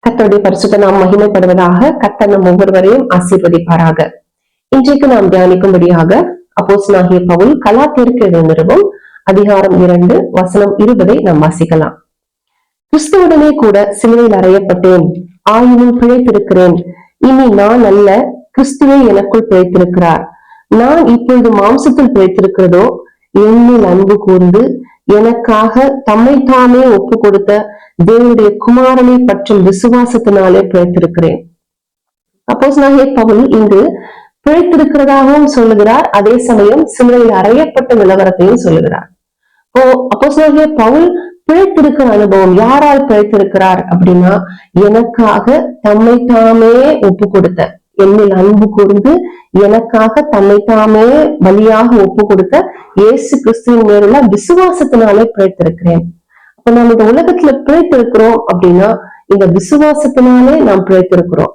கர்த்தருடைய பரிசுத்த நாம் மகிமைப்படுவதாக. கர்த்தர் நம் ஒவ்வொருவரையும் ஆசீர்வதிப்பாராக. இன்றைக்கு நாம் தியானிக்கும்படியாக அப்போஸ்தலனாகிய பவுல் கலாத்தியருக்கு எழுதிய நிருபம் அதிகாரம் 2 வசனம் 20 நாம் வாசிக்கலாம். கிறிஸ்துவுடனே கூட சிலுவையில் அறையப்பட்டேன், ஆயினும் பிழைத்திருக்கிறேன். இனி நான் அல்ல, கிறிஸ்துவே எனக்குள் பிழைத்திருக்கிறார். நான் இப்பொழுது மாம்சத்தில் பிழைத்திருக்கிறதோ என்னில் அன்பு கூர்ந்து எனக்காக தம்மை தாமே ஒப்பு கொடுத்த தேவனுடைய குமாரனை பற்றும் விசுவாசத்தினாலே பிழைத்திருக்கிறேன். அப்போஸ்தலனாகிய பவுல் இங்கு பிழைத்திருக்கிறதாகவும் சொல்லுகிறார், அதே சமயம் சிலுவையில் அறையப்பட்ட நிலவரத்தையும் சொல்லுகிறார். அப்போஸ்தலனாகிய பவுல் பிழைத்திருக்கிற அனுபவம் யாரால் பிழைத்திருக்கிறார் அப்படின்னா, எனக்காக தம்மை தாமே ஒப்பு கொடுத்த, என்னில் அன்பு கூர்ந்து எனக்காக தம்மை தாமே பலியாக ஒப்பு கொடுத்த இயேசு கிறிஸ்துவின் மேலுள்ள விசுவாசத்தினாலே பிழைத்திருக்கிறேன். அப்ப நம்ம இந்த உலகத்துல பிழைத்திருக்கிறோம் அப்படின்னா இந்த விசுவாசத்தினாலே நாம் பிழைத்திருக்கிறோம்.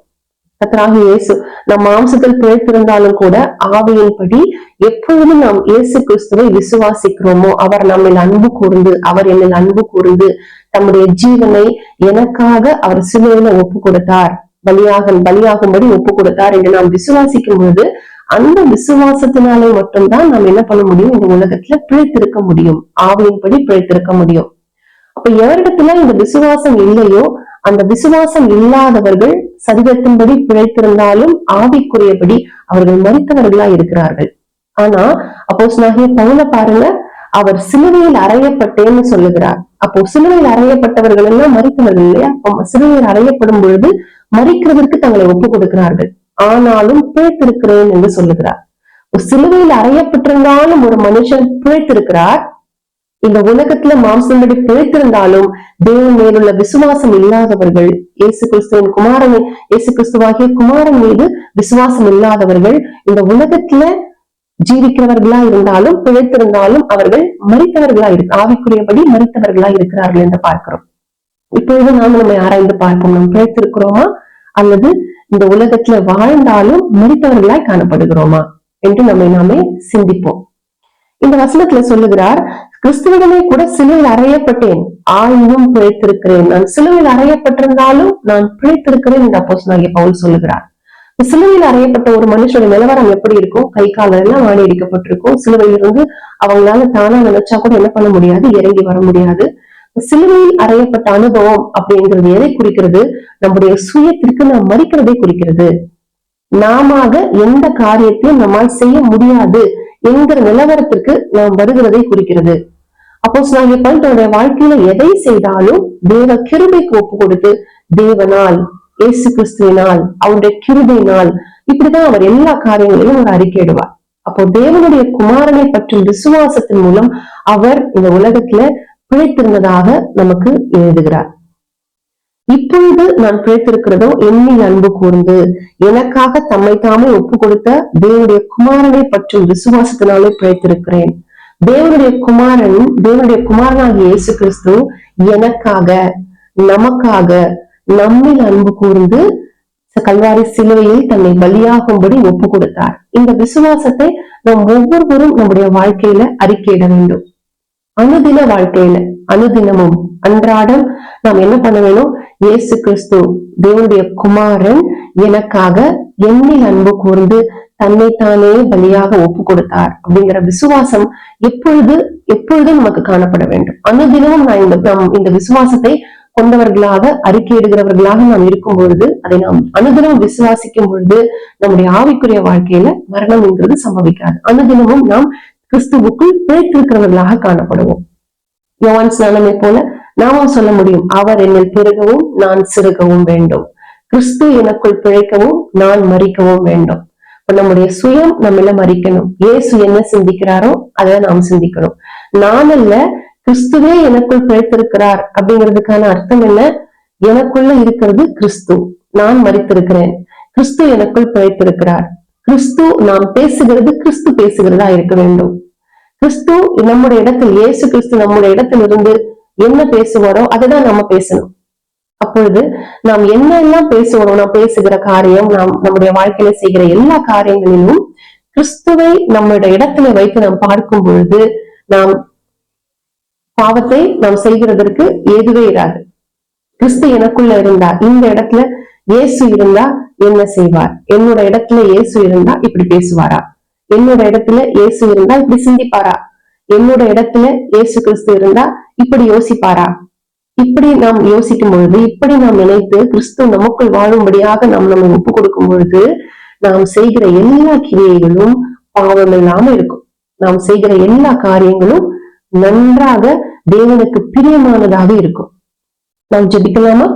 கர்த்தராகிய இயேசு நம் மாம்சத்தில் பிழைத்திருந்தாலும் கூட ஆவியின்படி எப்பொழுதும் நாம் இயேசு கிறிஸ்துவை விசுவாசிக்கிறோமோ, அவர் நம்மில் அன்பு கூர்ந்து, அவர் என்னில் அன்பு கூர்ந்து தம்முடைய ஜீவனை எனக்காக அவர் சிலுவையில ஒப்பு கொடுத்தார், பலியாகும்படி ஒப்பு கொடுத்தார் என்று நாம் விசுவாசிக்கும் பொழுது அந்த விசுவாசத்தினாலே மட்டும்தான் நாம் என்ன பண்ண முடியும், இந்த உலகத்துல பிழைத்திருக்க முடியும், ஆவியின்படி பிழைத்திருக்க முடியும். அப்ப எவரிடத்துல இந்த விசுவாசம் இல்லையோ அந்த விசுவாசம் இல்லாதவர்கள் சரீரத்தின்படி பிழைத்திருந்தாலும் ஆவிக்குரியபடி அவர்கள் மரித்தவர்களா இருக்கிறார்கள். ஆனா அப்போஸ்தலனாகிய பவுல பாருங்க, அவர் சிலுவையில் அறையப்பட்டேன்னு சொல்லுகிறார். அப்போ சிலுவையில் அறையப்பட்டவர்கள் எல்லாம் மரித்தவர்கள் இல்லையா? சிலுவையில் அறையப்படும் பொழுது மரிக்கிறதற்கு தங்களை ஒப்பு கொடுக்கிறார்கள், ஆனாலும் பிழைத்திருக்கிறேன் என்று சொல்லுகிறார். சிலுவையில் அறையப்பட்டிருந்தாலும் ஒரு மனுஷன் பிழைத்திருக்கிறார். இந்த உலகத்துல மாம்சம்படி பிழைத்திருந்தாலும் தேவன் மேலுள்ள விசுவாசம் இல்லாதவர்கள், இயேசு கிறிஸ்துவாகிய குமாரன் மீது விசுவாசம் இல்லாதவர்கள் இந்த உலகத்துல ஜீவிக்கிறவர்களா இருந்தாலும் பிழைத்திருந்தாலும் அவர்கள் மரித்தவர்களா ஆவிக்குரியபடி மரித்தவர்களா இருக்கிறார்கள் என்று பார்க்கிறோம். இப்பொழுது நாம் நம்மை ஆராய்ந்து பார்ப்போம், நாம் பிழைத்திருக்கிறோமா அல்லது இந்த உலகத்துல வாழ்ந்தாலும் மரித்தவர்களாய் காணப்படுகிறோமா என்று நாமே சிந்திப்போம். இந்த வசனத்துல சொல்லுகிறார், கிறிஸ்துவிடமே கூட சிலுவையில் அறையப்பட்டேன், ஆயினும் பிழைத்திருக்கிறேன். நான் சிலுவையில் அறையப்பட்டிருந்தாலும் நான் பிழைத்திருக்கிறேன் என்று அப்போஸ்தலனாகிய பவுல் சொல்லுகிறார். சிலுவையில் அறையப்பட்ட ஒரு மனுஷனுடைய நிலவரம் எப்படி இருக்கும்? கை கால எல்லாம் ஆணி அடிக்கப்பட்டிருக்கும். சிலுவையிலிருந்து அவங்களால தானா நினைச்சா கூட என்ன பண்ண முடியாது, இறங்கி வர முடியாது. சிலுவையில் அறையப்பட்ட அனுபவம் அப்படிங்கிறது எதை குறிக்கிறது? நம்முடைய சுயத்திற்கு நாம் மரிக்கிறதை குறிக்கிறது. நாம எந்த காரியத்தையும் நம்மால் செய்ய முடியாது என்கிற நிலவரத்திற்கு நாம் வருகிறதை குறிக்கிறது. அப்போஸ்தலனாகிய பவுல் தன்னுடைய வாழ்க்கையில எதை செய்தாலும் தேவ கிருபைக்கு ஒப்பு கொடுத்து, தேவனால், இயேசு கிறிஸ்துவினால், அவருடைய கிருபையினால், இப்படிதான் அவர் எல்லா காரியங்களையும் அவர் அறிக்கையிடுவார். அப்போ தேவனுடைய குமாரனை பற்றும் விசுவாசத்தின் மூலம் அவர் இந்த உலகத்துல பிழைத்திருந்ததாக நமக்கு எழுதுகிறார். இப்பொழுது நான் பிழைத்திருக்கிறதோ என்னில் அன்பு கூர்ந்து எனக்காக தம்மை தாமே ஒப்பு கொடுத்த தேவனுடைய குமாரனை பற்றும் விசுவாசத்தினாலே பிழைத்திருக்கிறேன். தேவனுடைய குமாரனாகிய இயேசு கிறிஸ்து எனக்காக, நமக்காக, நம்மில் அன்பு கூர்ந்து கல்வாரி சிலுவையில் தன்னை பலியாகும்படி ஒப்பு கொடுத்தார். இந்த விசுவாசத்தை நாம் ஒவ்வொருவரும் நம்முடைய வாழ்க்கையில அறிக்கையிட வேண்டும். அனுதின வாழ்க்கையில, அனுதினமும், அன்றாடம் நாம் என்ன பண்ண வேணும்? இயேசு கிறிஸ்து தேவனுடைய குமாரன் எனக்காக என்னில் அன்பு கூர்ந்து தன்னைத்தானே பலியாக ஒப்பு கொடுத்தார் அப்படிங்கிற விசுவாசம் எப்பொழுதும் நமக்கு காணப்பட வேண்டும். அனுதினமும் நாம் இந்த விசுவாசத்தை கொண்டவர்களாக, அறிக்கையிடுகிறவர்களாக நாம் இருக்கும் பொழுது, அதை நாம் அனுதினமும் விசுவாசிக்கும் பொழுது நம்முடைய ஆவிக்குரிய வாழ்க்கையில மரணம் என்கிறது சம்பவிக்காது. அனுதினமும் நாம் கிறிஸ்துவுக்குள் பிழைத்திருக்கிறவர்களாக காணப்படுவோம். யோவான் ஸ்நானனை போல நாமும் சொல்ல முடியும், அவர் என்னில் பெருகவும் நான் சிறுகவும் வேண்டும், கிறிஸ்து எனக்குள் பிழைக்கவும் நான் மரிக்கவும் வேண்டும். இப்ப நம்முடைய சுயம் நம்மள மரிக்கணும். இயேசு என்ன சிந்திக்கிறாரோ அதை நாம் சிந்திக்கணும். நான் அல்ல, கிறிஸ்துவே எனக்குள் பிழைத்திருக்கிறார் அப்படிங்கிறதுக்கான அர்த்தம் என்ன? எனக்குள்ள இருக்கிறது கிறிஸ்து, நான் மரித்திருக்கிறேன், கிறிஸ்து எனக்குள் பிழைத்திருக்கிறார். கிறிஸ்து, நாம் பேசுகிறது கிறிஸ்து பேசுகிறதா இருக்க வேண்டும். கிறிஸ்து நம்முடைய இடத்தில், இயேசு கிறிஸ்து நம்முடைய இடத்தில் இருந்து என்ன பேசுவாரோ அதைதான் நம்ம பேசணும். அப்பொழுது நாம் என்ன எல்லாம் பேசுவோம், நாம் பேசுகிற காரியம், நாம் நம்முடைய வாழ்க்கையில செய்கிற எல்லா காரியங்களிலும் கிறிஸ்துவை நம்முடைய இடத்துல வைத்து நாம் பார்க்கும் பொழுது நாம் பாவத்தை நாம் செய்கிறதற்கு ஏதுவே இராது. கிறிஸ்து எனக்குள்ள இருந்தா, இந்த இடத்துல இயேசு இருந்தா என்ன செய்வார்? என்னோட இடத்துல இயேசு இருந்தா இப்படி பேசுவாரா? என்னோட இடத்துல இயேசு இருந்தா இப்படி சிந்திப்பாரா? என்னோட இடத்துல இயேசு கிறிஸ்து இருந்தா இப்படி யோசிப்பாரா? இப்படி நாம் யோசிக்கும் பொழுது, இப்படி நாம் நினைத்து கிறிஸ்து நமக்குள் வாழும்படியாக நாம் நம்ம ஒப்பு கொடுக்கும் பொழுது, நாம் செய்கிற எல்லா கிரியைகளும் பாவம் இல்லாம இருக்கும். நாம் செய்கிற எல்லா காரியங்களும் நன்றாக தேவனுக்கு பிரியமானதாக இருக்கும். நாம் ஜெபிக்கலாமா?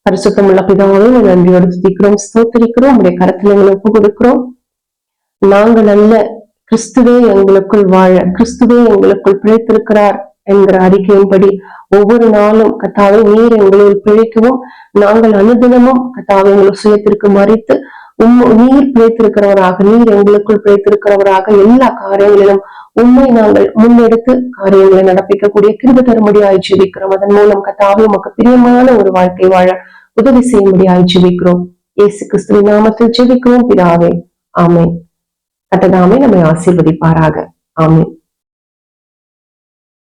பரிசுத்தமுள்ள பிதாவே, நன்றியோடு துதிக்கிறோம், ஸ்தோத்திரிக்கிறோம், உடைய கரத்துல எங்களை ஒப்பு கொடுக்கிறோம். நாங்கள் அல்ல, கிறிஸ்துவே எங்களுக்குள் வாழ, கிறிஸ்துவே எங்களுக்குள் பிழைத்திருக்கிறார் என்கிற அறிக்கையின்படி ஒவ்வொரு நாளும் கர்த்தாவே நீர் எங்களில் பிழைக்கவும், நாங்கள் அனுதினமும் கர்த்தாவே எங்கள் சுயத்திற்கு மறித்து நீர் பிழைத்திருக்கிறவராக, நீர் எங்களுக்குள் பிழைத்திருக்கிறவராக எல்லா காரியங்களிலும் உண்மை நாங்கள் முன்னெடுத்து காரியங்களை நடப்பிக்கக்கூடிய கிருபை தரும்படியாய் ஜெபிக்கிறோம். அதன் மூலம் கர்த்தாவே உமக்கு பிரியமான ஒரு வாழ்க்கை வாழ உதவி செய்யும்படியாய் ஜெபிக்கிறோம். இயேசு கிறிஸ்துவின் நாமத்தில் ஜெபிக்கிறோம் பிதாவே, ஆமென். கர்த்தர் தாமே நம்மை ஆசீர்வதிப்பாராக. ஆமென்.